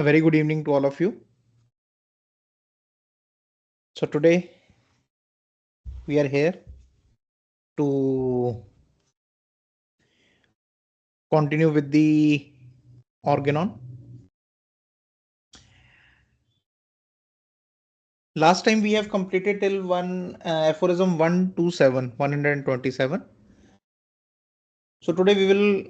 A very good evening to all of you. So today we are here to continue with the Organon. Last time we have completed till aphorism 127, 127. So today we will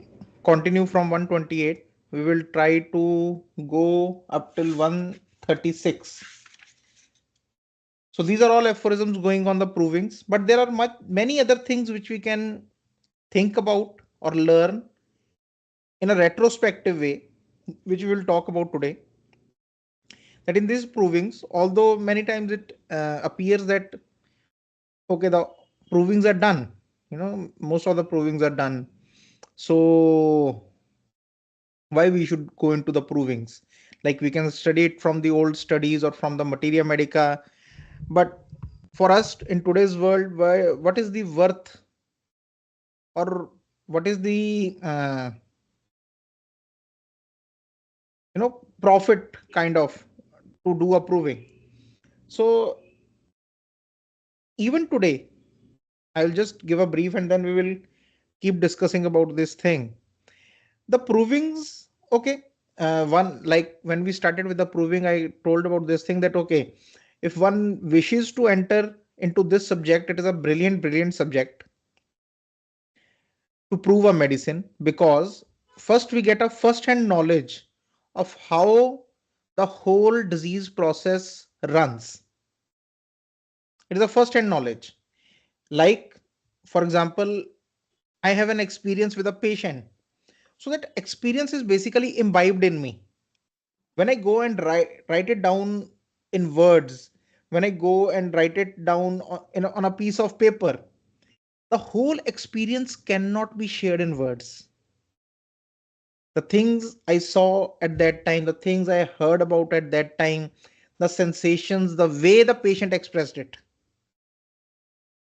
continue from 128. We will try to go up till 136. So these are all aphorisms going on the provings, but there are many other things which we can think about or learn in a retrospective way, which we will talk about today. That in these provings, although many times it appears that okay, the provings are done, most of the provings are done, so why we should go into the provings? Like we can study it from the old studies or from the materia medica, but for us in today's world, what is the worth, or what is the profit kind of to do a proving? So even today I'll just give a brief and then we will keep discussing about this thing. The provings, okay. One, like when we started with the proving, I told about this thing that, okay, if one wishes to enter into this subject, it is a brilliant subject to prove a medicine, because first we get a first hand knowledge of how the whole disease process runs. It is a first hand knowledge. Like, for example, I have an experience with a patient. So that experience is basically imbibed in me. When I go and write it down in words, when I go and write it down on a piece of paper, the whole experience cannot be shared in words. The things I saw at that time, the things I heard about at that time, the sensations, the way the patient expressed it,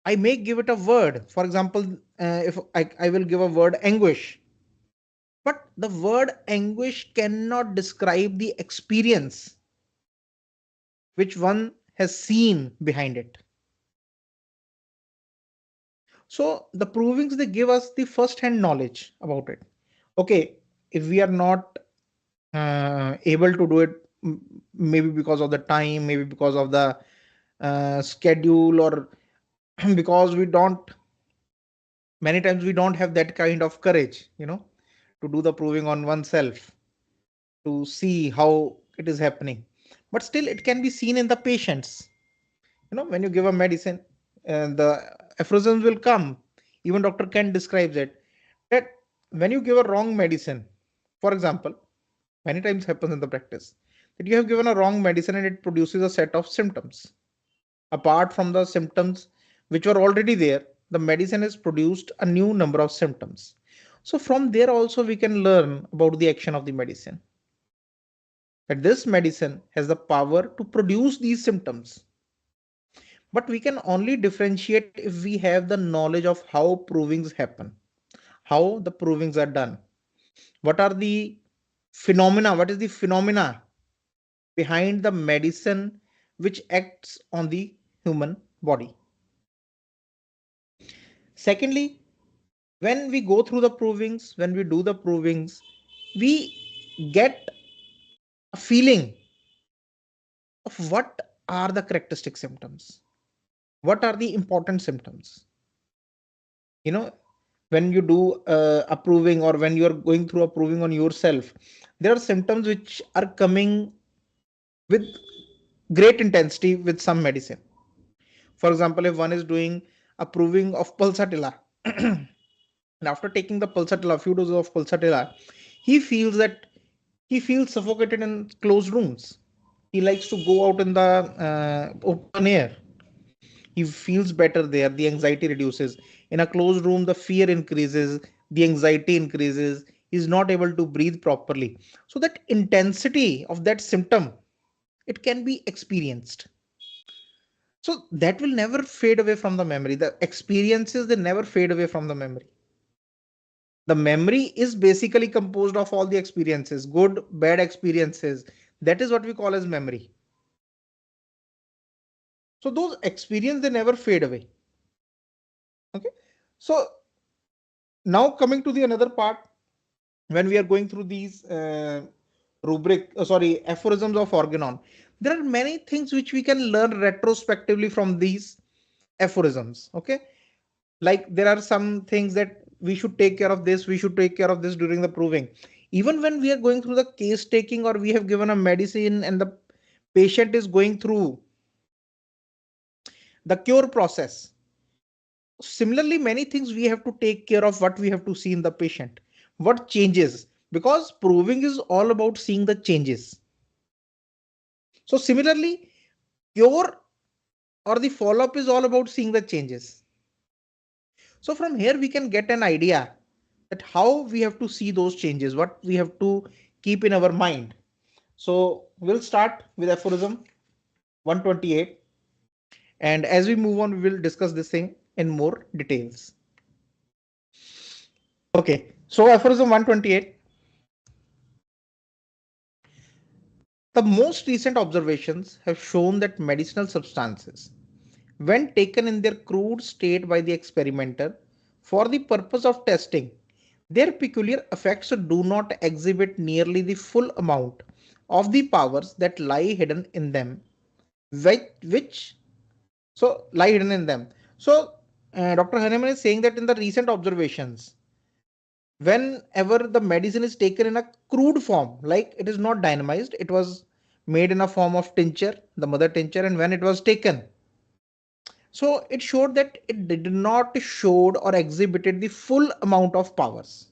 I may give it a word. For example, if I will give a word anguish, but the word anguish cannot describe the experience which one has seen behind it. So the provings, they give us the first hand knowledge about it. Okay, if we are not able to do it, maybe because of the time, maybe because of the schedule, or because we don't, many times we don't have that kind of courage, to do the proving on oneself, to see how it is happening. But still it can be seen in the patients. When you give a medicine, the aphorisms will come. Even Dr. Kent describes it, that when you give a wrong medicine, for example, many times happens in the practice that you have given a wrong medicine and it produces a set of symptoms. Apart from the symptoms which were already there, the medicine has produced a new number of symptoms. So from there also we can learn about the action of the medicine, that this medicine has the power to produce these symptoms. But we can only differentiate if we have the knowledge of how provings happen, how the provings are done, what are the phenomena, what is the phenomena behind the medicine which acts on the human body. Secondly, when we go through the provings, when we do the provings, we get a feeling of what are the characteristic symptoms, what are the important symptoms. When you do approving, or when you are going through approving on yourself, there are symptoms which are coming with great intensity with some medicine. For example, if one is doing approving of pulsatilla and after taking the pulsatilla, few doses of pulsatilla, he feels that he feels suffocated in closed rooms. He likes to go out in the open air. He feels better there. The anxiety reduces. In a closed room, the fear increases, the anxiety increases. He's not able to breathe properly. So that intensity of that symptom, it can be experienced. So that will never fade away from the memory. The experiences, they never fade away from the memory. The memory is basically composed of all the experiences, good, bad experiences. That is what we call as memory. So those experiences, they never fade away. Okay. So now coming to the another part, when we are going through these aphorisms of Organon, there are many things which we can learn retrospectively from these aphorisms. Okay. Like there are some things that we should take care of this, we should take care of this during the proving. Even when we are going through the case taking, or we have given a medicine and the patient is going through the cure process, similarly many things we have to take care of, what we have to see in the patient, what changes, because proving is all about seeing the changes. So similarly, cure or the follow up is all about seeing the changes. So from here we can get an idea that how we have to see those changes, what we have to keep in our mind. So we'll start with aphorism 128, and as we move on we will discuss this thing in more details. Okay, so aphorism 128. The most recent observations have shown that medicinal substances, when taken in their crude state by the experimenter for the purpose of testing, their peculiar effects do not exhibit nearly the full amount of the powers that lie hidden in them, which so lie hidden in them. So Dr. Hahnemann is saying that in the recent observations, whenever the medicine is taken in a crude form, like it is not dynamized, it was made in a form of tincture, the mother tincture, and when it was taken, so it showed that it did not showed or exhibited the full amount of powers.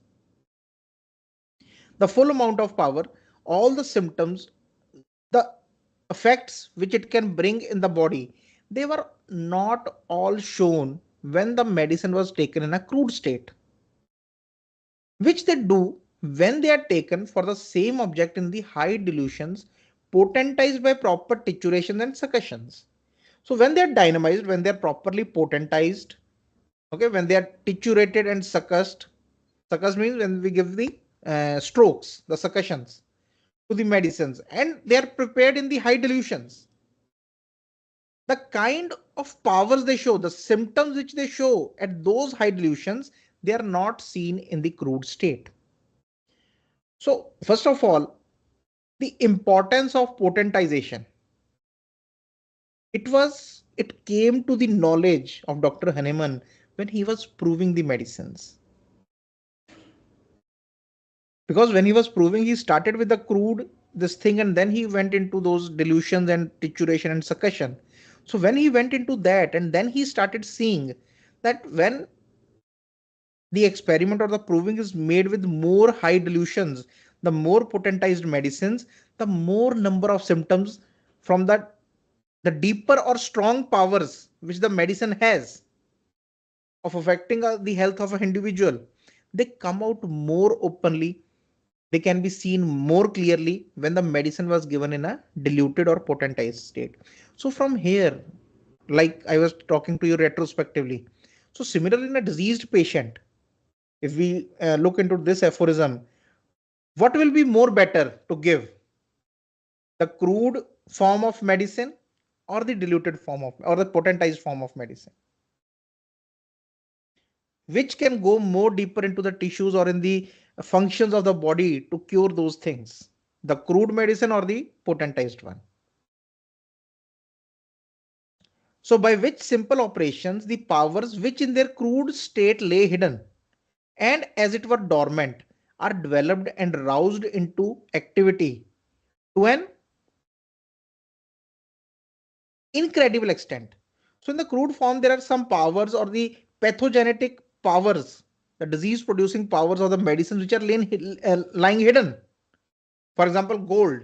The full amount of power, all the symptoms, the effects which it can bring in the body, they were not all shown when the medicine was taken in a crude state, which they do when they are taken for the same object in the high dilutions, potentized by proper titurations and succussions. So when they are dynamized, when they are properly potentized, okay, when they are titurated and succussed, succussed means when we give the strokes, the succussions to the medicines, and they are prepared in the high dilutions, the kind of powers they show, the symptoms which they show at those high dilutions, they are not seen in the crude state. So first of all, the importance of potentization, it came to the knowledge of Dr. Hahnemann when he was proving the medicines. Because when he was proving, he started with the crude this thing, and then he went into those dilutions and trituration and succussion. So when he went into that, and then he started seeing that when the experiment or the proving is made with more high dilutions, the more potentized medicines, the more number of symptoms from the deeper or strong powers which the medicine has of affecting the health of an individual, they come out more openly, they can be seen more clearly when the medicine was given in a diluted or potentized state. So from here, like I was talking to you retrospectively, so similarly in a diseased patient, if we look into this aphorism, what will be more better to give, the crude form of medicine or the diluted form of, or the potentized form of medicine, which can go more deeper into the tissues or in the functions of the body to cure those things, the crude medicine or the potentized one. So by which simple operations the powers which in their crude state lay hidden and as it were dormant are developed and roused into activity to an incredible extent. So in the crude form, there are some powers or the pathogenetic powers, the disease producing powers of the medicines which are lying hidden. For example, gold.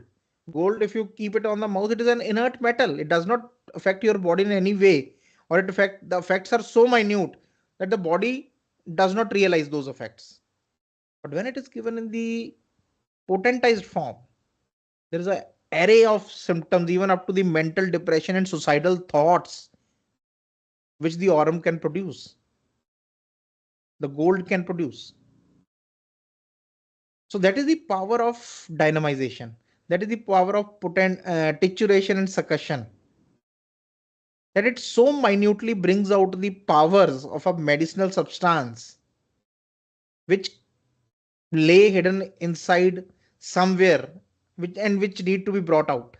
Gold, if you keep it on the mouth, it is an inert metal. It does not affect your body in any way, or the effects are so minute that the body does not realize those effects. But when it is given in the potentized form, there is an array of symptoms, even up to the mental depression and suicidal thoughts, which the aurum can produce, the gold can produce. So that is the power of dynamization. That is the power of titration and succussion. That it so minutely brings out the powers of a medicinal substance which lay hidden inside somewhere, which need to be brought out.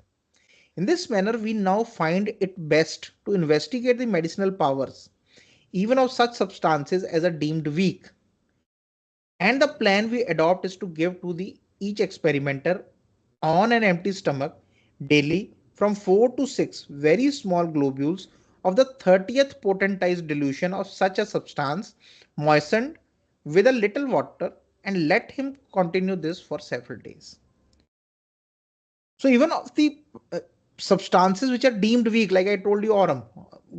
In this manner, we now find it best to investigate the medicinal powers, even of such substances as are deemed weak. And the plan we adopt is to give to the each experimenter on an empty stomach daily from 4 to 6 very small globules of the 30th potentized dilution of such a substance moistened with a little water, and let him continue this for several days. So even of the substances which are deemed weak, like I told you, aurum,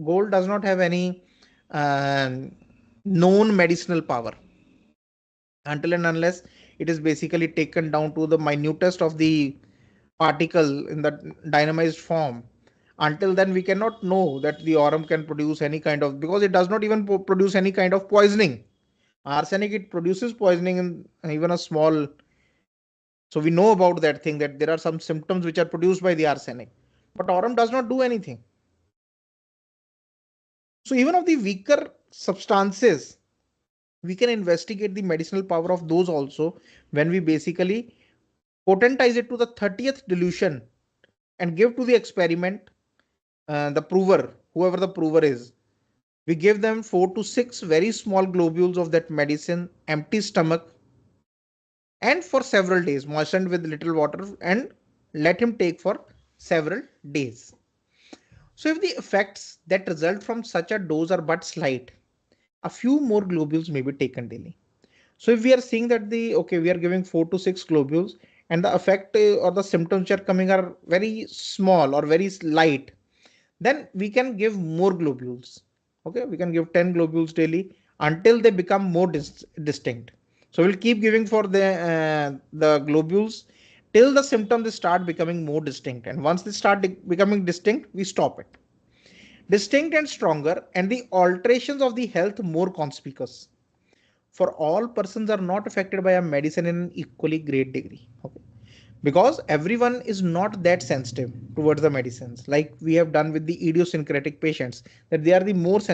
gold does not have any uh, known medicinal power until and unless it is basically taken down to the minutest of the particle in the dynamized form. Until then, we cannot know that the aurum can produce any kind of, because it does not even produce any kind of poisoning. Arsenic, it produces poisoning in even a small. So we know about that thing, that there are some symptoms which are produced by the arsenic, but aurum does not do anything. So even of the weaker substances, we can investigate the medicinal power of those also when we basically potentize it to the 30th dilution and give to the experiment, the prover, whoever the prover is. We give them 4 to 6 very small globules of that medicine, empty stomach, and for several days, moistened with little water, and let him take for several days. So if the effects that result from such a dose are but slight, a few more globules may be taken daily. So if we are seeing that we are giving 4 to 6 globules, and the effect or the symptoms which are coming are very small or very light, then we can give more globules. Okay, we can give 10 globules daily until they become more distinct. So we'll keep giving for the globules till the symptoms start becoming more distinct, and once they start becoming distinct, we stop it. Distinct and stronger, and the alterations of the health more conspicuous, for all persons are not affected by a medicine in an equally great degree. Okay, because everyone is not that sensitive towards the medicines, like we have done with the idiosyncratic patients, that they are the most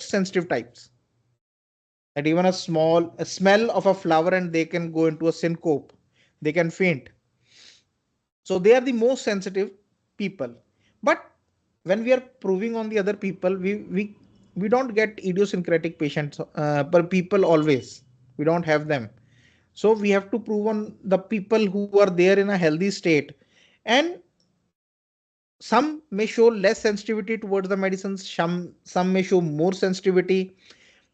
sensitive types, that even a smell of a flower and they can go into a syncope, they can faint. So they are the most sensitive people. But when we are proving on the other people, we don't get idiosyncratic patients, but people always, we don't have them. So we have to prove on the people who are there in a healthy state, and some may show less sensitivity towards the medicines, some may show more sensitivity,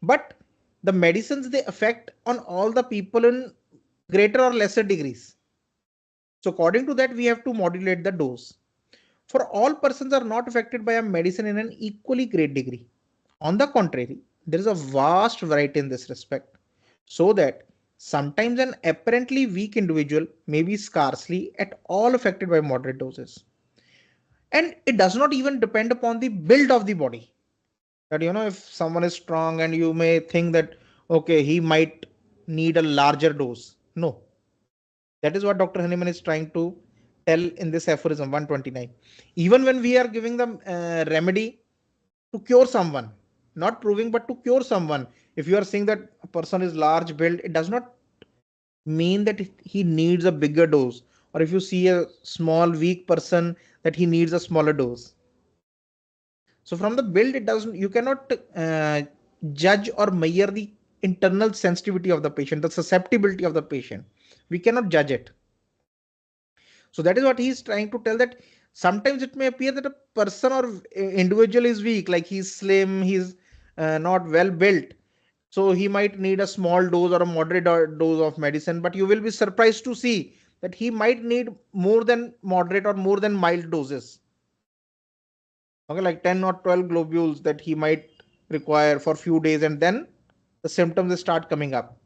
but the medicines, they affect on all the people in greater or lesser degrees. So according to that, we have to modulate the dose. For all persons are not affected by a medicine in an equally great degree. On the contrary, there is a vast variety in this respect, so that sometimes an apparently weak individual may be scarcely at all affected by moderate doses. And it does not even depend upon the build of the body. That, if someone is strong and you may think that, okay, he might need a larger dose. No, that is what Dr. Hahnemann is trying to tell in this aphorism 129. Even when we are giving them remedy to cure someone, not proving, but to cure someone, if you are saying that a person is large build, it does not mean that he needs a bigger dose. Or if you see a small, weak person, that he needs a smaller dose. So from the build, it doesn't, you cannot judge or measure the internal sensitivity of the patient, the susceptibility of the patient. We cannot judge it. So that is what he is trying to tell, that sometimes it may appear that a person or individual is weak, like he's slim, he's not well built. So he might need a small dose or a moderate dose of medicine, but you will be surprised to see that he might need more than moderate or more than mild doses. Okay, like 10 or 12 globules that he might require for few days, and then the symptoms start coming up.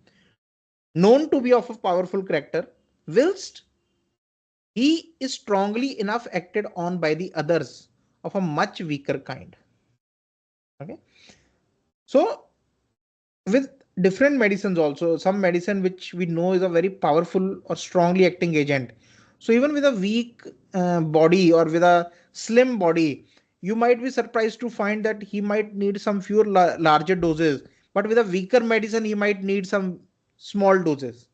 Known to be of a powerful character, whilst he is strongly enough acted on by the others of a much weaker kind. Okay, so with different medicines also, some medicine which we know is a very powerful or strongly acting agent, So even with a weak body or with a slim body, you might be surprised to find that he might need some fewer larger doses, but with a weaker medicine, he might need some small doses.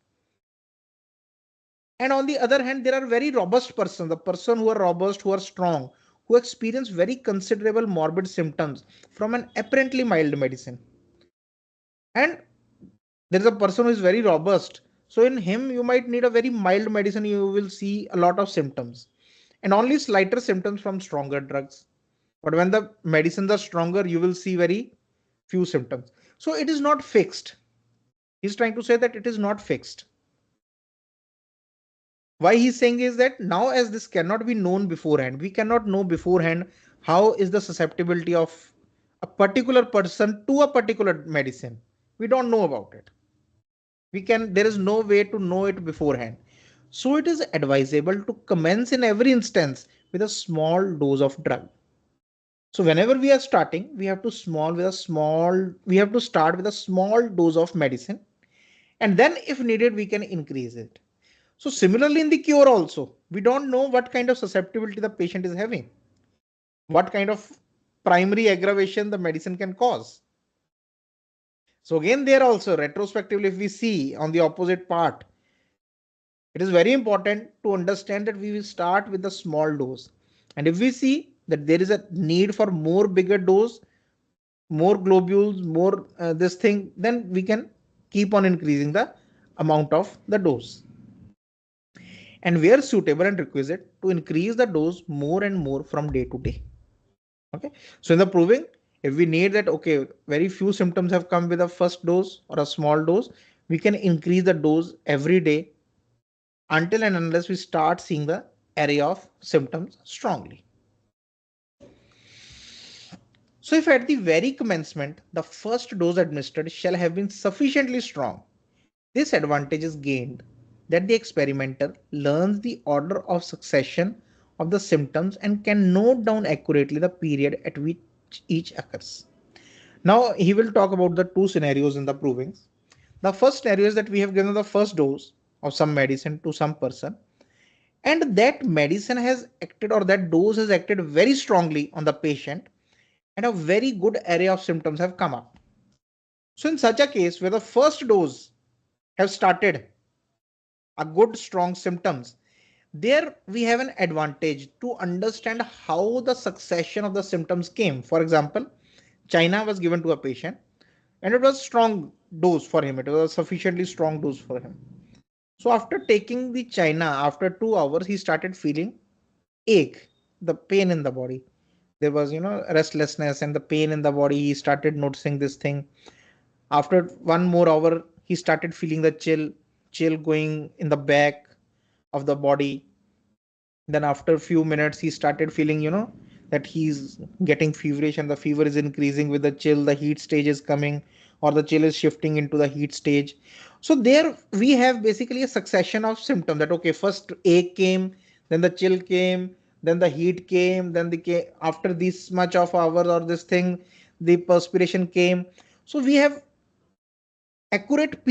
And on the other hand, there are very robust persons, the person who are robust, who are strong, who experience very considerable morbid symptoms from an apparently mild medicine. And there is a person who is very robust. So in him, you might need a very mild medicine. You will see a lot of symptoms and only slighter symptoms from stronger drugs. But when the medicines are stronger, you will see very few symptoms. So it is not fixed. He's trying to say that it is not fixed. Why he's saying is that now, as this cannot be known beforehand, we cannot know beforehand how is the susceptibility of a particular person to a particular medicine. We don't know about it. There is no way to know it beforehand. So it is advisable to commence in every instance with a small dose of drug. So whenever we are starting, we have to start with a small dose of medicine, and then if needed we can increase it. So similarly in the cure also, we don't know what kind of susceptibility the patient is having, what kind of primary aggravation the medicine can cause. So again, there also retrospectively, if we see on the opposite part, it is very important to understand that we will start with a small dose. And if we see that there is a need for more bigger dose, more globules, more this thing, then we can keep on increasing the amount of the dose. And where suitable and requisite, to increase the dose more and more from day to day. Okay. So in the proving, if we need that, okay, very few symptoms have come with a first dose or a small dose, we can increase the dose every day until and unless we start seeing the array of symptoms strongly. So if at the very commencement, the first dose administered shall have been sufficiently strong, this advantage is gained that the experimenter learns the order of succession of the symptoms and can note down accurately the period at which each occurs. Now he will talk about the two scenarios in the provings. The first scenario is that we have given the first dose of some medicine to some person, and that medicine has acted, or that dose has acted very strongly on the patient, and a very good array of symptoms have come up. So in such a case where the first dose have started a good strong symptoms, there we have an advantage to understand how the succession of the symptoms came. For example, China was given to a patient and it was strong dose for him. It was a sufficiently strong dose for him. So after taking the China, after 2 hours, he started feeling ache, the pain in the body. There was, restlessness and the pain in the body. He started noticing this thing. After one more hour, he started feeling the chill going in the back of the body. Then after a few minutes, he started feeling, that he's getting feverish and the fever is increasing with the chill. The heat stage is coming, or the chill is shifting into the heat stage. So there we have basically a succession of symptoms that, okay, first ache came, then the chill came, then the heat came, then after this much of hours or this thing, the perspiration came. So we have accurate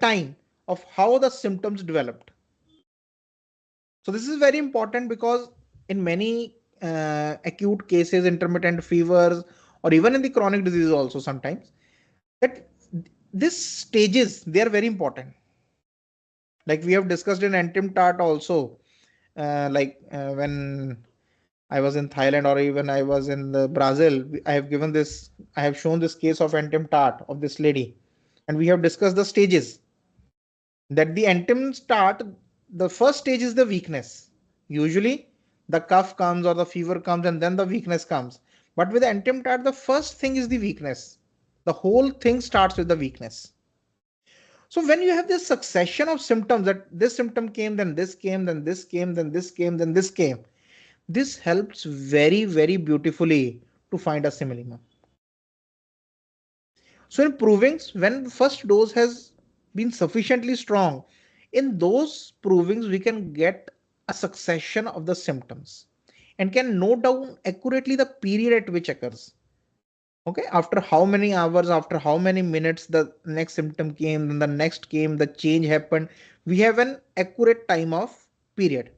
time of how the symptoms developed. So this is very important because in many acute cases, intermittent fevers, or even in the chronic disease also sometimes, that these stages, they are very important. Like we have discussed in Antim-Tart also, when I was in Thailand or even I was in Brazil, I have shown this case of Antim-Tart of this lady, and we have discussed the stages. That the anthem start, the first stage is the weakness. Usually the cough comes or the fever comes and then the weakness comes. But with the anthem start, the first thing is the weakness. The whole thing starts with the weakness. So when you have this succession of symptoms, that this symptom came, then this came, then this came, then this came, then this came, this helps very, very beautifully to find a similima. So in provings, when the first dose has been sufficiently strong, in those provings we can get a succession of the symptoms and can note down accurately the period at which occurs. Okay, after how many hours, after how many minutes the next symptom came, then the next came, the change happened. We have an accurate time of period,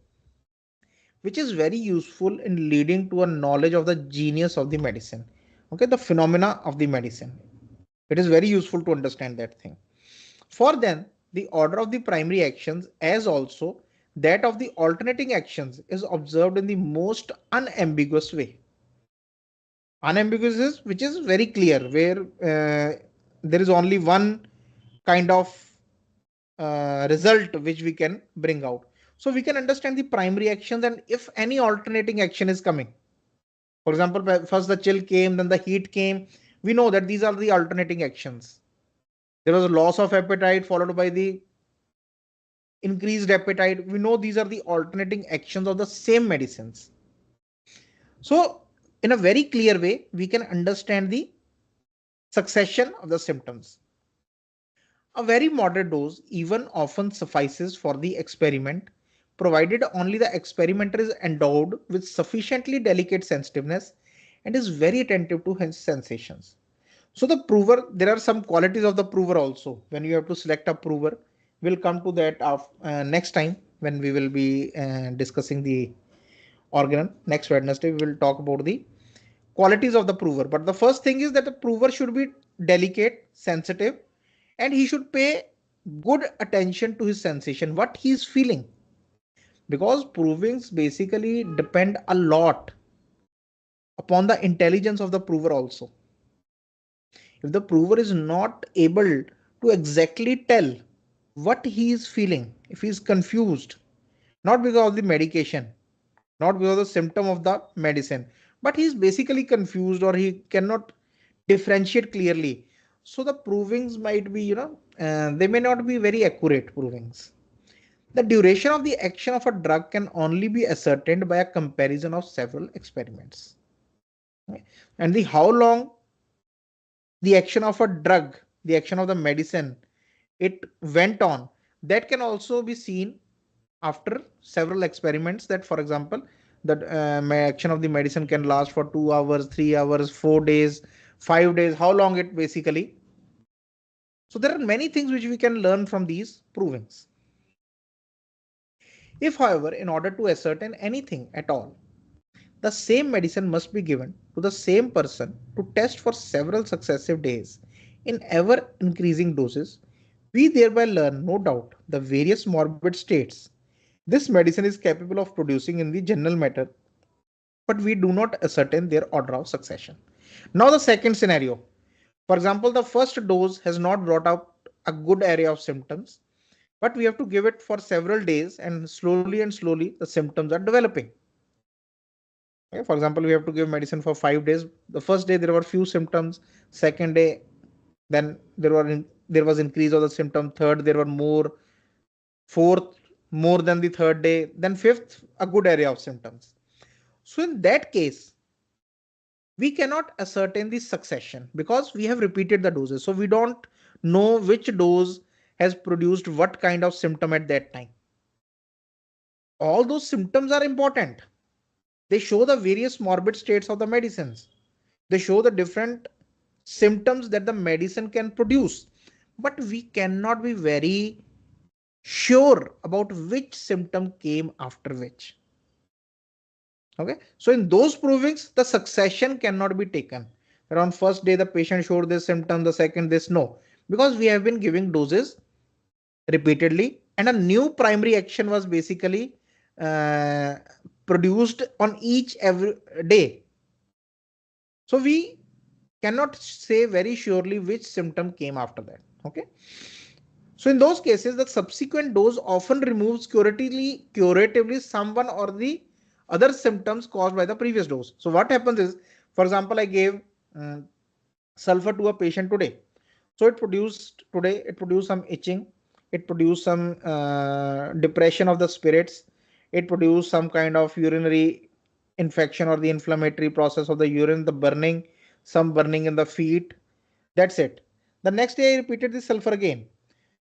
which is very useful in leading to a knowledge of the genius of the medicine. Okay, the phenomena of the medicine. It is very useful to understand that thing. For then, the order of the primary actions as also that of the alternating actions is observed in the most unambiguous way. Unambiguous is which is very clear, where there is only one kind of result which we can bring out. So we can understand the primary actions, and if any alternating action is coming, for example, first the chill came, then the heat came, we know that these are the alternating actions. There was a loss of appetite followed by the increased appetite. We know these are the alternating actions of the same medicines. So in a very clear way, we can understand the succession of the symptoms. A very moderate dose even often suffices for the experiment, provided only the experimenter is endowed with sufficiently delicate sensitiveness and is very attentive to his sensations. So the prover, there are some qualities of the prover also. When you have to select a prover, we'll come to that next time when we will be discussing the Organon. Next Wednesday, we will talk about the qualities of the prover. But the first thing is that the prover should be delicate, sensitive, and he should pay good attention to his sensation, what he is feeling. Because provings basically depend a lot upon the intelligence of the prover also. If the prover is not able to exactly tell what he is feeling, if he is confused, not because of the medication, not because of the symptom of the medicine, but he is basically confused or he cannot differentiate clearly. So the provings might be, they may not be very accurate provings. The duration of the action of a drug can only be ascertained by a comparison of several experiments. Okay? And the how long the action of a drug, the action of the medicine, it went on, that can also be seen after several experiments. That, for example, the action of the medicine can last for 2 hours, 3 hours, 4 days, 5 days, how long it basically. So there are many things which we can learn from these provings. If, however, in order to ascertain anything at all, the same medicine must be given to the same person to test for several successive days in ever increasing doses, we thereby learn, no doubt, the various morbid states this medicine is capable of producing in the general matter, but we do not ascertain their order of succession. Now, the second scenario. For example, the first dose has not brought out a good area of symptoms, but we have to give it for several days, and slowly the symptoms are developing. Okay, for example, we have to give medicine for 5 days. The first day there were few symptoms, second day then there was increase of the symptom, third there were more, fourth more than the third day, then fifth a good area of symptoms. So in that case, we cannot ascertain the succession because we have repeated the doses. So we don't know which dose has produced what kind of symptom at that time. All those symptoms are important. They show the various morbid states of the medicines. They show the different symptoms that the medicine can produce. But we cannot be very sure about which symptom came after which. Okay, so in those provings, the succession cannot be taken. Around first day, the patient showed this symptom, the second this, no, because we have been giving doses repeatedly, and a new primary action was basically uh, produced on each every day. So we cannot say very surely which symptom came after that. Okay. So in those cases, the subsequent dose often removes curatively someone or the other symptoms caused by the previous dose. So what happens is, for example, I gave uh, sulfur to a patient today. So it produced some itching, it produced some depression of the spirits, it produced some kind of urinary infection or the inflammatory process of the urine, the burning, some burning in the feet. That's it. The next day I repeated the sulfur again.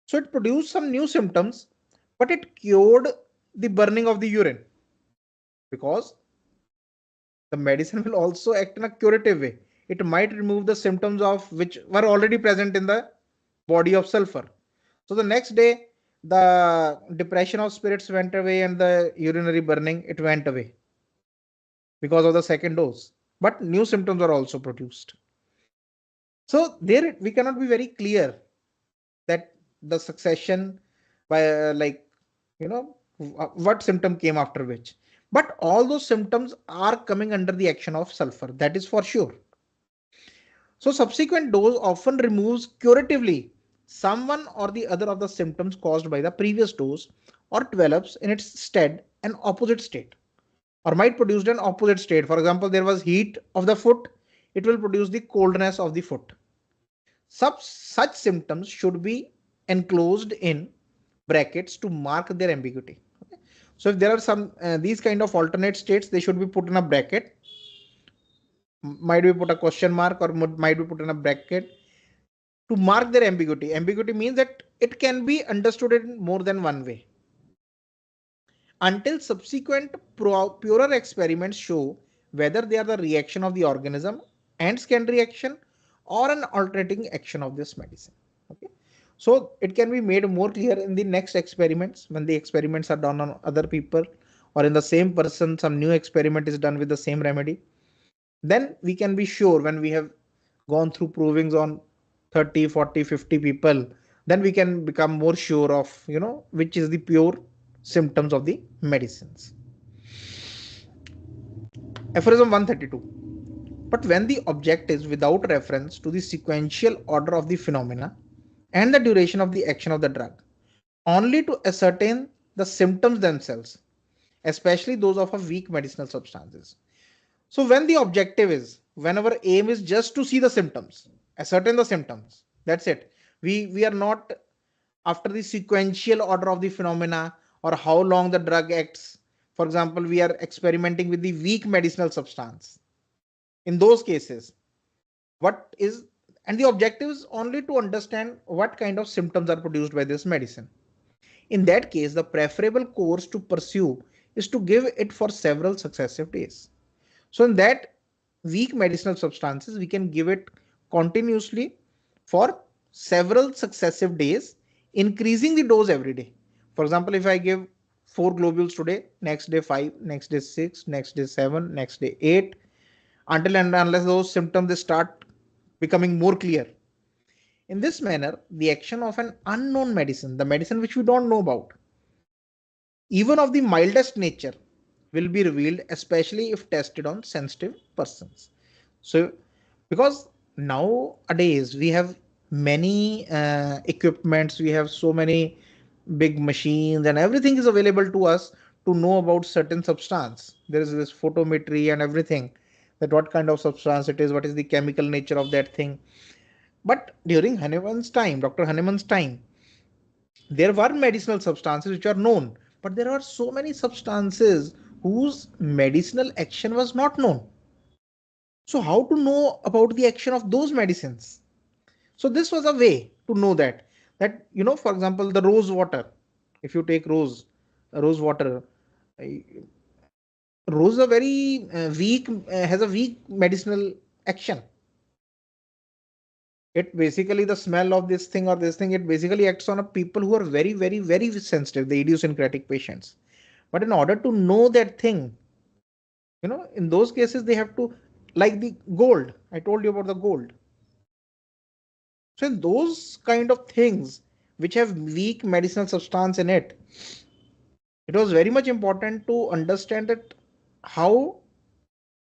So it produced some new symptoms, but it cured the burning of the urine, because the medicine will also act in a curative way. It might remove the symptoms of which were already present in the body of sulfur. So the next day, the depression of spirits went away and the urinary burning, it went away because of the second dose. But new symptoms are also produced. So there we cannot be very clear that the succession by what symptom came after which. But all those symptoms are coming under the action of sulfur. That is for sure. So subsequent dose often removes curatively someone or the other of the symptoms caused by the previous dose or develops in its stead an opposite state or might produce an opposite state. For example, there was heat of the foot, it will produce the coldness of the foot. Such symptoms should be enclosed in brackets to mark their ambiguity. Okay? So if there are some these kind of alternate states, they should be put in a bracket. Might be put a question mark or might be put in a bracket to mark their ambiguity. Ambiguity means that it can be understood in more than one way. Until subsequent purer experiments show whether they are the reaction of the organism and secondary action or an alternating action of this medicine. Okay. So it can be made more clear in the next experiments when the experiments are done on other people or in the same person, some new experiment is done with the same remedy. Then we can be sure when we have gone through provings on 30, 40, 50 people, then we can become more sure of, which is the pure symptoms of the medicines. Aphorism 132. But when the object is without reference to the sequential order of the phenomena and the duration of the action of the drug, only to ascertain the symptoms themselves, especially those of a weak medicinal substances. So when the objective is, when our aim is just to see the symptoms, ascertain the symptoms, that's it. We are not after the sequential order of the phenomena or how long the drug acts. For example, we are experimenting with the weak medicinal substance. In those cases, what is and the objective is only to understand what kind of symptoms are produced by this medicine. In that case, the preferable course to pursue is to give it for several successive days. So in that weak medicinal substances, we can give it continuously for several successive days, increasing the dose every day. For example, if I give 4 globules today, next day 5, next day 6, next day 7, next day 8, until and unless those symptoms start becoming more clear. In this manner, the action of an unknown medicine, the medicine which we don't know about, even of the mildest nature, will be revealed, especially if tested on sensitive persons. So, because nowadays we have many equipments, we have so many big machines, and everything is available to us to know about certain substance. There is this photometry and everything, that what kind of substance it is, what is the chemical nature of that thing. But during Hahnemann's time, Dr. Hahnemann's time, there were medicinal substances which are known, but there are so many substances whose medicinal action was not known. So how to know about the action of those medicines? So this was a way to know that for example, the rose water. If you take rose water, uh, rose is a very weak has a weak medicinal action. It basically, the smell of this thing or this thing, it basically acts on a people who are very, very, very sensitive, the idiosyncratic patients. But in order to know that thing, in those cases they have to, like the gold, I told you about the gold. So in those kind of things which have weak medicinal substance in it, it was very much important to understand that how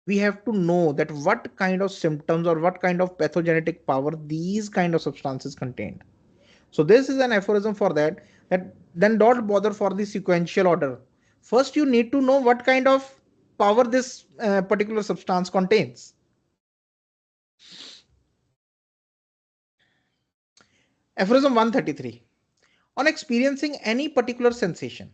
we have to know that what kind of symptoms or what kind of pathogenetic power these kind of substances contained. So this is an aphorism for that then don't bother for the sequential order. First you need to know what kind of power this particular substance contains. Aphorism 133. On experiencing any particular sensation.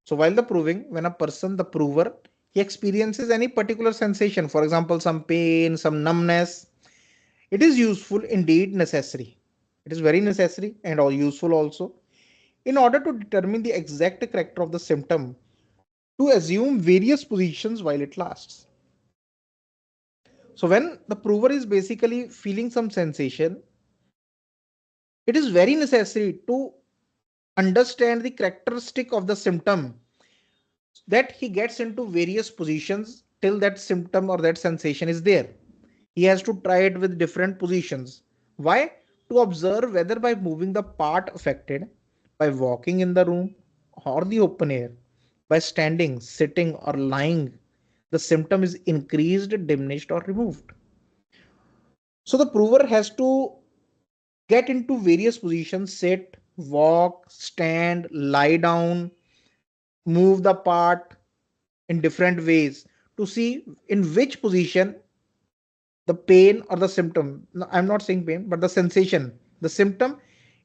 So while the proving, when a person, the prover, he experiences any particular sensation, for example, some pain, some numbness, it is useful, indeed necessary. It is very necessary and all useful also, in order to determine the exact character of the symptom, to assume various positions while it lasts. So when the prover is basically feeling some sensation, it is very necessary to understand the characteristic of the symptom, that he gets into various positions till that symptom or that sensation is there. He has to try it with different positions. Why? To observe whether by moving the part affected, by walking in the room or the open air, by standing, sitting, or lying, the symptom is increased, diminished, or removed. So the prover has to get into various positions: sit, walk, stand, lie down, move the part in different ways to see in which position the pain or the symptom, no, I'm not saying pain, but the sensation, the symptom,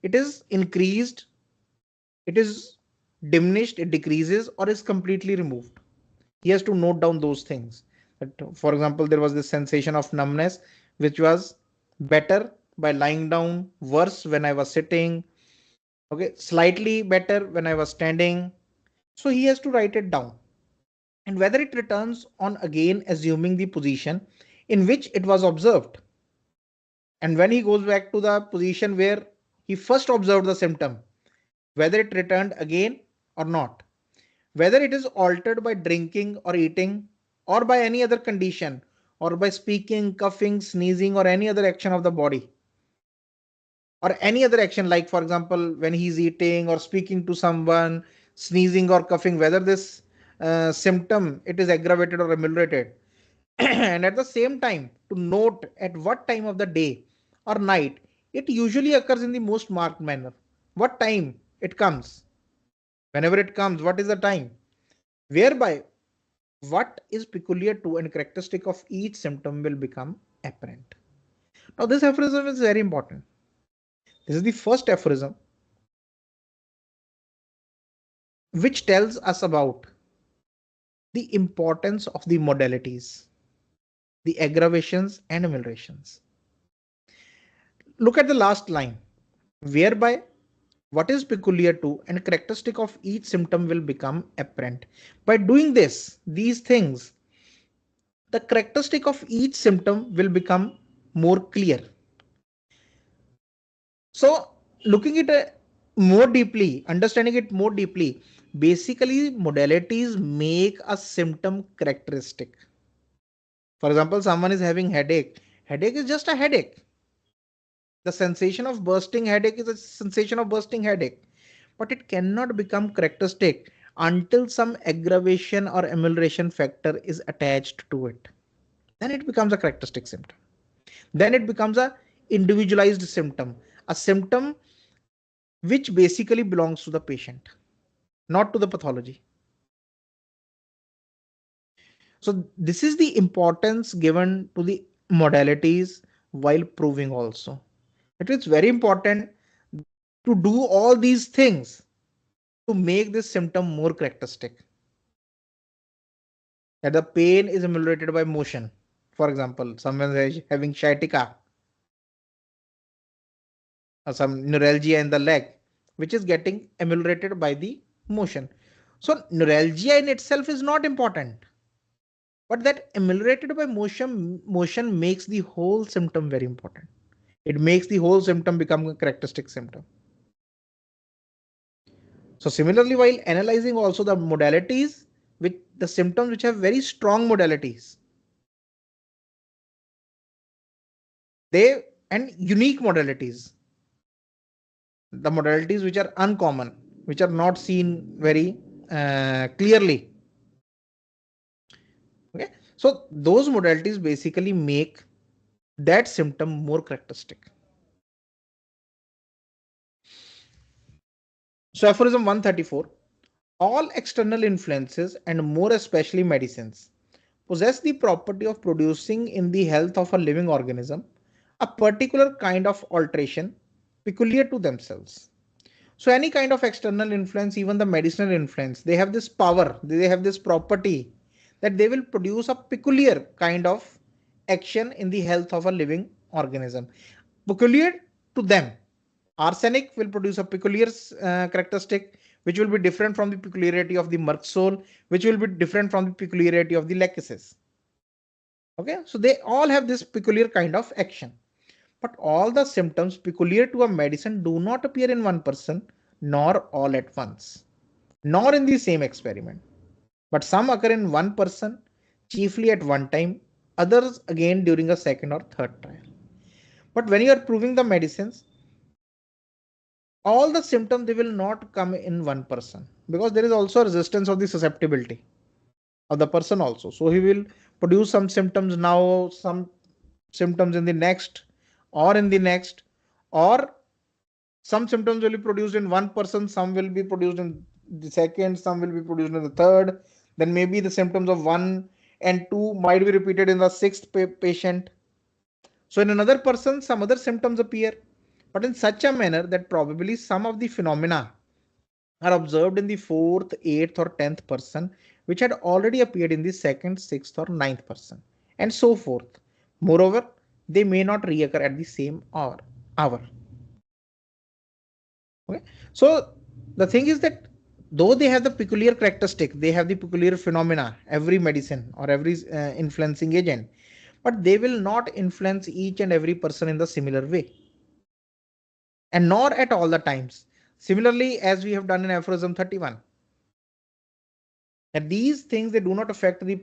it is increased, it is diminished, it decreases, or is completely removed. He has to note down those things. That, for example, there was this sensation of numbness, which was better by lying down, worse when I was sitting, okay, slightly better when I was standing. So he has to write it down. And whether it returns on again assuming the position in which it was observed. And when he goes back to the position where he first observed the symptom, whether it returned again or not, whether it is altered by drinking or eating or by any other condition or by speaking, coughing, sneezing, or any other action of the body, or any other action, like for example when he's eating or speaking to someone, sneezing or coughing, whether this symptom it is aggravated or ameliorated. And at the same time to note at what time of the day or night it usually occurs in the most marked manner, what time it comes, whenever it comes, what is the time, whereby what is peculiar to and characteristic of each symptom will become apparent. Now this aphorism is very important. This is the first aphorism which tells us about the importance of the modalities, the aggravations and ameliorations. Look at the last line, whereby what is peculiar to and characteristic of each symptom will become apparent. By doing this, these things, the characteristic of each symptom will become more clear. So looking at it more deeply, understanding it more deeply, basically modalities make a symptom characteristic. For example, someone is having headache. Headache is just a headache. The sensation of bursting headache is a sensation of bursting headache, but it cannot become characteristic until some aggravation or amelioration factor is attached to it. Then it becomes a characteristic symptom. Then it becomes a individualized symptom, a symptom which basically belongs to the patient, not to the pathology. So this is the importance given to the modalities while proving also. It is very important to do all these things to make this symptom more characteristic. That the pain is ameliorated by motion. For example, someone is having sciatica or some neuralgia in the leg, which is getting ameliorated by the motion. So neuralgia in itself is not important, but that ameliorated by motion makes the whole symptom very important. It makes the whole symptom become a characteristic symptom. So similarly, while analyzing also the modalities, with the symptoms which have very strong modalities, they and unique modalities, the modalities which are uncommon, which are not seen very clearly. Okay, so those modalities basically make that symptom more characteristic. So aphorism 134, all external influences and more especially medicines possess the property of producing in the health of a living organism a particular kind of alteration peculiar to themselves. So any kind of external influence, even the medicinal influence, they have this power, they have this property that they will produce a peculiar kind of action in the health of a living organism. Peculiar to them. Arsenic will produce a peculiar characteristic which will be different from the peculiarity of the merksol, which will be different from the peculiarity of the lachesis. Okay, so they all have this peculiar kind of action. But all the symptoms peculiar to a medicine do not appear in one person, nor all at once, nor in the same experiment, but some occur in one person, chiefly at one time, others again during a second or third trial. But when you are proving the medicines, all the symptoms they will not come in one person, because there is also a resistance of the susceptibility of the person also. So he will produce some symptoms now, some symptoms in the next, or in the next, or some symptoms will be produced in one person, some will be produced in the second, some will be produced in the third. Then maybe the symptoms of one and two might be repeated in the sixth patient. So in another person, some other symptoms appear, but in such a manner that probably some of the phenomena are observed in the fourth, eighth, or 10th person, which had already appeared in the second, sixth, or ninth person, and so forth. Moreover, they may not reoccur at the same hour. Okay. So the thing is that though they have the peculiar characteristic, they have the peculiar phenomena, every medicine or every influencing agent, but they will not influence each and every person in the similar way, and nor at all the times. Similarly, as we have done in Aphorism 31, that these things they do not affect the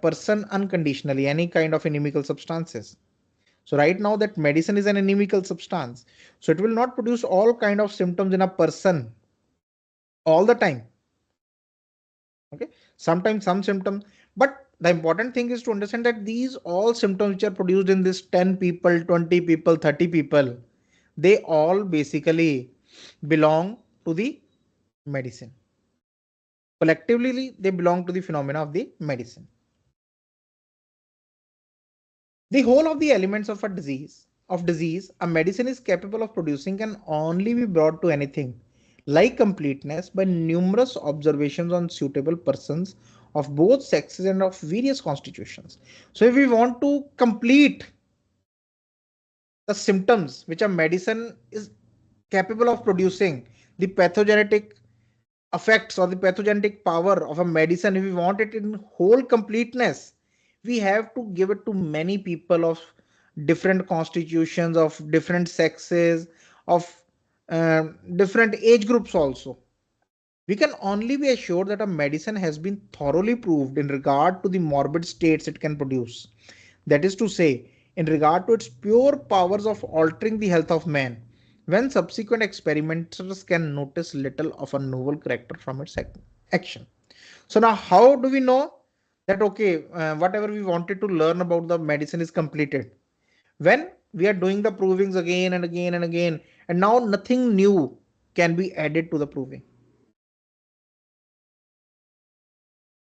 person unconditionally, any kind of inimical substances. So right now that medicine is an inimical substance, so it will not produce all kind of symptoms in a person all the time. Okay, sometimes some symptoms, but the important thing is to understand that these all symptoms which are produced in this 10 people, 20 people, 30 people, they all basically belong to the medicine. Collectively they belong to the phenomena of the medicine. The whole of the elements of disease a medicine is capable of producing can only be brought to anything like completeness by numerous observations on suitable persons of both sexes and of various constitutions. So if we want to complete the symptoms which a medicine is capable of producing, the pathogenetic effects or the pathogenic power of a medicine, if we want it in whole completeness, we have to give it to many people of different constitutions, of different sexes, of different age groups also. We can only be assured that a medicine has been thoroughly proved in regard to the morbid states it can produce, that is to say, in regard to its pure powers of altering the health of man, when subsequent experimenters can notice little of a novel character from its action. So now how do we know that okay, whatever we wanted to learn about the medicine is completed? When we are doing the provings again and again and again, and now nothing new can be added to the proving.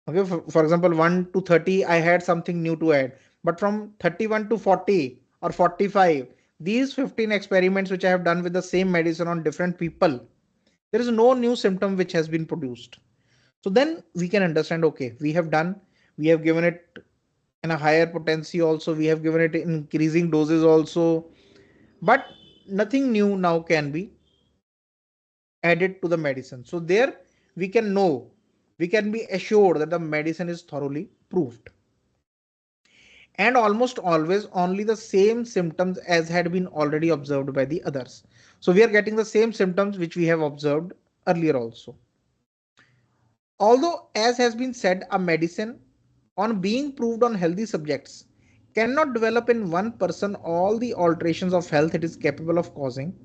Okay, for example, 1 to 30, I had something new to add. But from 31 to 40 or 45, these 15 experiments which I have done with the same medicine on different people, there is no new symptom which has been produced. So then we can understand, okay, we have given it in a higher potency also, we have given it in increasing doses also, but nothing new now can be added to the medicine. So there we can know, we can be assured that the medicine is thoroughly proved. And almost always only the same symptoms as had been already observed by the others. So we are getting the same symptoms which we have observed earlier also. Although, as has been said, a medicine on being proved on healthy subjects cannot develop in one person all the alterations of health it is capable of causing,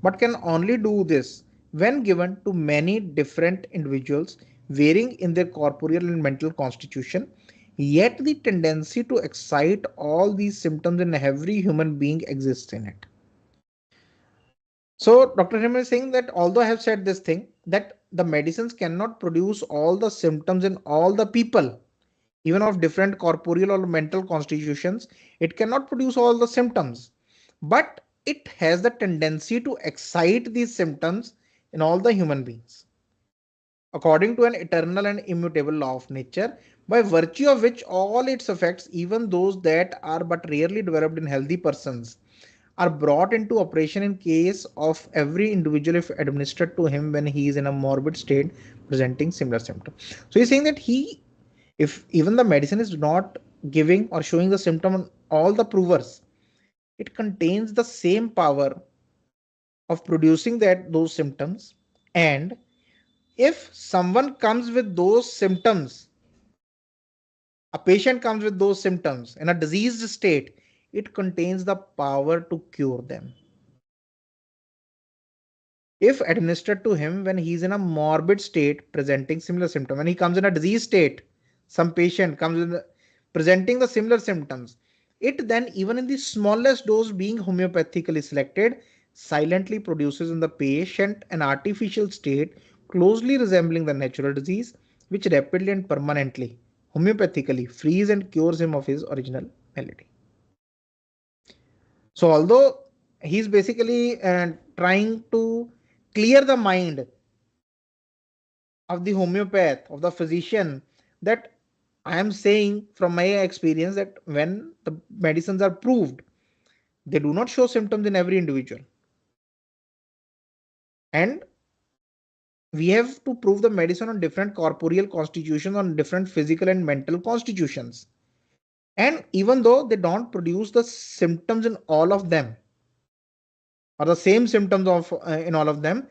but can only do this when given to many different individuals varying in their corporeal and mental constitution, yet the tendency to excite all these symptoms in every human being exists in it. So Dr. Him is saying that although I have said this thing, that the medicines cannot produce all the symptoms in all the people, even of different corporeal or mental constitutions, it cannot produce all the symptoms, but it has the tendency to excite these symptoms in all the human beings, according to an eternal and immutable law of nature, by virtue of which all its effects, even those that are but rarely developed in healthy persons, are brought into operation in case of every individual if administered to him when he is in a morbid state presenting similar symptoms. So he's saying that if even the medicine is not giving or showing the symptom on all the provers, it contains the same power of producing those symptoms And if someone comes with those symptoms, a patient comes with those symptoms in a diseased state, it contains the power to cure them. If administered to him when he's in a morbid state presenting similar symptoms, when he comes in a disease state, some patient comes in presenting the similar symptoms, it then, even in the smallest dose being homeopathically selected, silently produces in the patient an artificial state closely resembling the natural disease, which rapidly and permanently homeopathically frees and cures him of his original malady. So although he's basically trying to clear the mind of the homeopath, of the physician, that I am saying from my experience that when the medicines are proved, they do not show symptoms in every individual. And we have to prove the medicine on different corporeal constitutions, on different physical and mental constitutions. And even though they don't produce the symptoms in all of them, or the same symptoms of in all of them,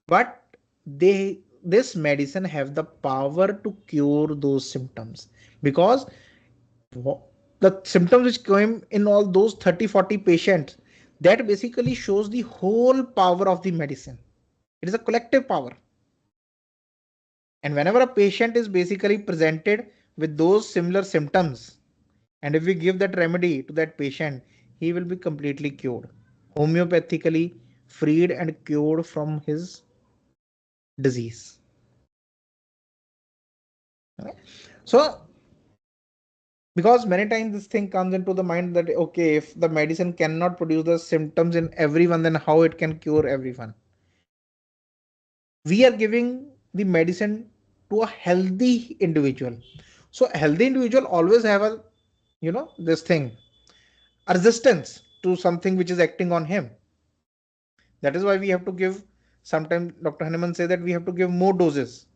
but this medicine have the power to cure those symptoms, because the symptoms which came in all those 30-40 patients, that basically shows the whole power of the medicine. It is a collective power. And whenever a patient is basically presented with those similar symptoms, and if we give that remedy to that patient, he will be completely cured, homeopathically freed and cured from his disease. Okay? So because many times this thing comes into the mind that, okay, if the medicine cannot produce the symptoms in everyone, then how it can cure everyone? We are giving the medicine to a healthy individual. So a healthy individual always have a, this thing, a resistance to something which is acting on him. That is why we have to give, sometimes Dr. Hanuman say that we have to give more doses.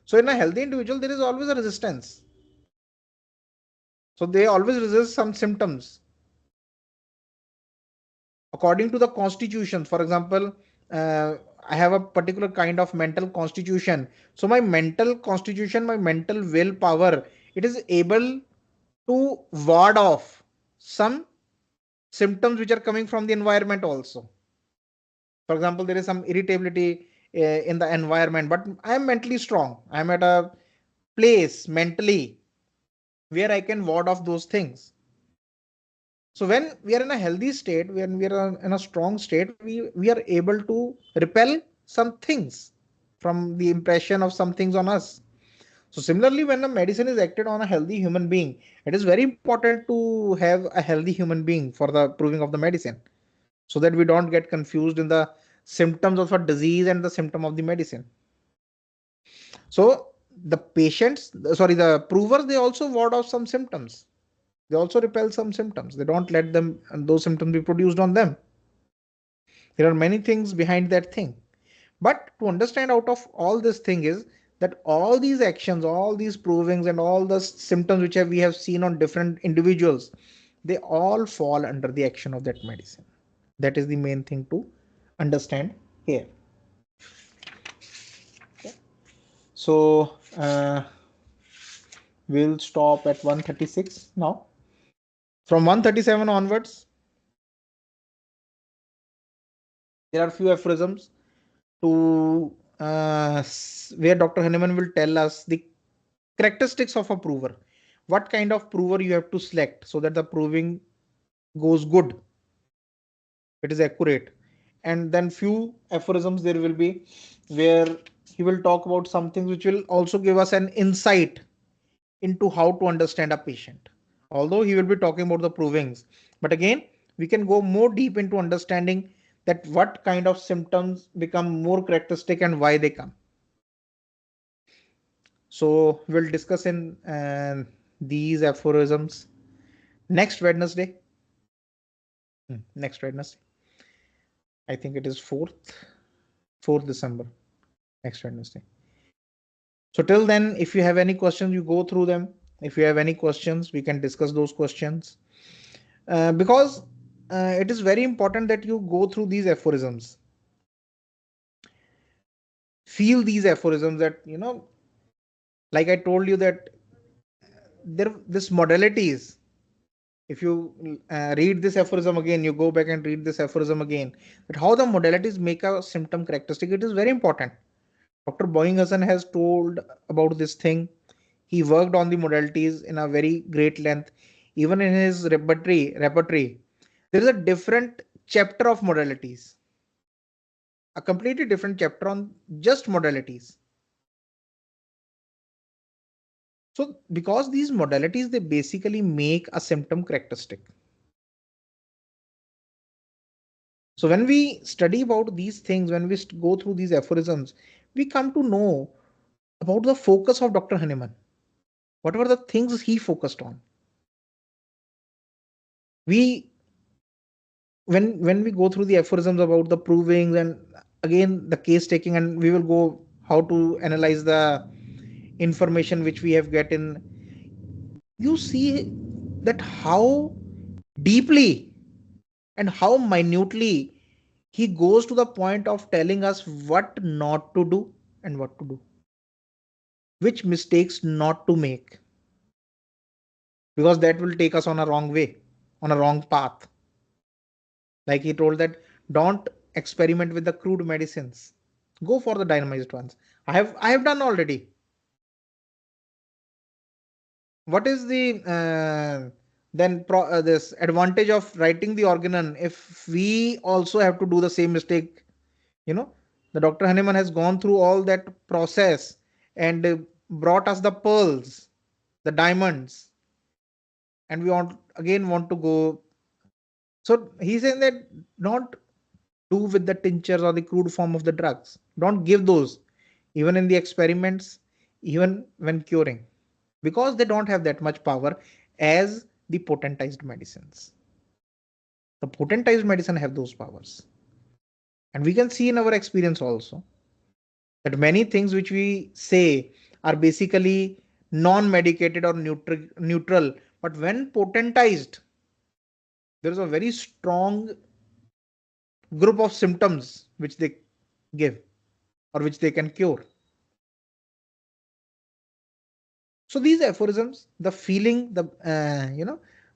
So in a healthy individual, there is always a resistance. So they always resist some symptoms according to the constitution. For example, I have a particular kind of mental constitution. So my mental constitution, my mental willpower, it is able to ward off some symptoms which are coming from the environment also. For example, there is some irritability in the environment, but I am mentally strong. I am at a place mentally where I can ward off those things. So when we are in a healthy state, when we are in a strong state, we are able to repel some things from the impression of some things on us. So similarly, when a medicine is acted on a healthy human being, it is very important to have a healthy human being for the proving of the medicine, so that we don't get confused in the symptoms of a disease and the symptom of the medicine. So the patients, sorry, the provers, they also ward off some symptoms. They also repel some symptoms. They don't let them and those symptoms be produced on them. There are many things behind that thing. But to understand out of all this thing is that all these actions, all these provings, and all the symptoms which we have seen on different individuals, they all fall under the action of that medicine. That is the main thing to understand here. Okay. So we'll stop at 136 now. From 137 onwards, there are few aphorisms to where Dr. Hanuman will tell us the characteristics of a prover. What kind of prover you have to select so that the proving goes good, it is accurate. And then few aphorisms there will be where he will talk about some things which will also give us an insight into how to understand a patient. Although he will be talking about the provings, but again, we can go more deep into understanding that what kind of symptoms become more characteristic and why they come. So we'll discuss in these aphorisms next Wednesday. Next Wednesday. I think it is 4th December. Next Wednesday. So till then, if you have any questions, you go through them. If you have any questions, we can discuss those questions. Because it is very important that you go through these aphorisms. feel these aphorisms that, like I told you that there this modalities. If you read this aphorism again, you go back and read this aphorism again, that how the modalities make a symptom characteristic, it is very important. Dr. Boyinghausen has told about this thing. He worked on the modalities in a very great length. Even in his repertory, there is a different chapter of modalities, a completely different chapter on just modalities. So because these modalities, they basically make a symptom characteristic. So when we study about these things, when we go through these aphorisms, we come to know about the focus of Dr. Hahnemann. What were the things he focused on? We when we go through the aphorisms about the provings and again the case taking, and we will go how to analyze the information which we have get in, you see that how deeply and how minutely he goes to the point of telling us what not to do and what to do, which mistakes not to make, because that will take us on a wrong way, on a wrong path. Like he told that don't experiment with the crude medicines, go for the dynamized ones. I have done already. What is the this advantage of writing the organon if we also have to do the same mistake? you know the Dr. Hahnemann has gone through all that process and brought us the pearls, the diamonds, and we want to go. So he's saying that not do with the tinctures or the crude form of the drugs. Don't give those, even in the experiments, even when curing, because they don't have that much power as the potentized medicines. The potentized medicine have those powers. And we can see in our experience also that many things which we say are basically non-medicated or neutral, but when potentized, there is a very strong group of symptoms which they give or which they can cure. So these aphorisms, the feeling, the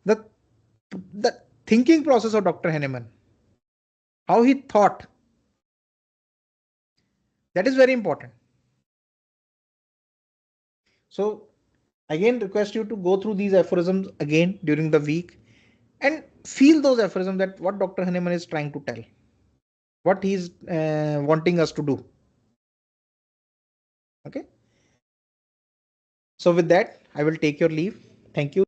the thinking process of Dr. Hahnemann, how he thought, that is very important. So again, request you to go through these aphorisms again during the week and feel those aphorisms, that what Dr. Hahnemann is trying to tell, what he's wanting us to do. Okay. So with that, I will take your leave. Thank you.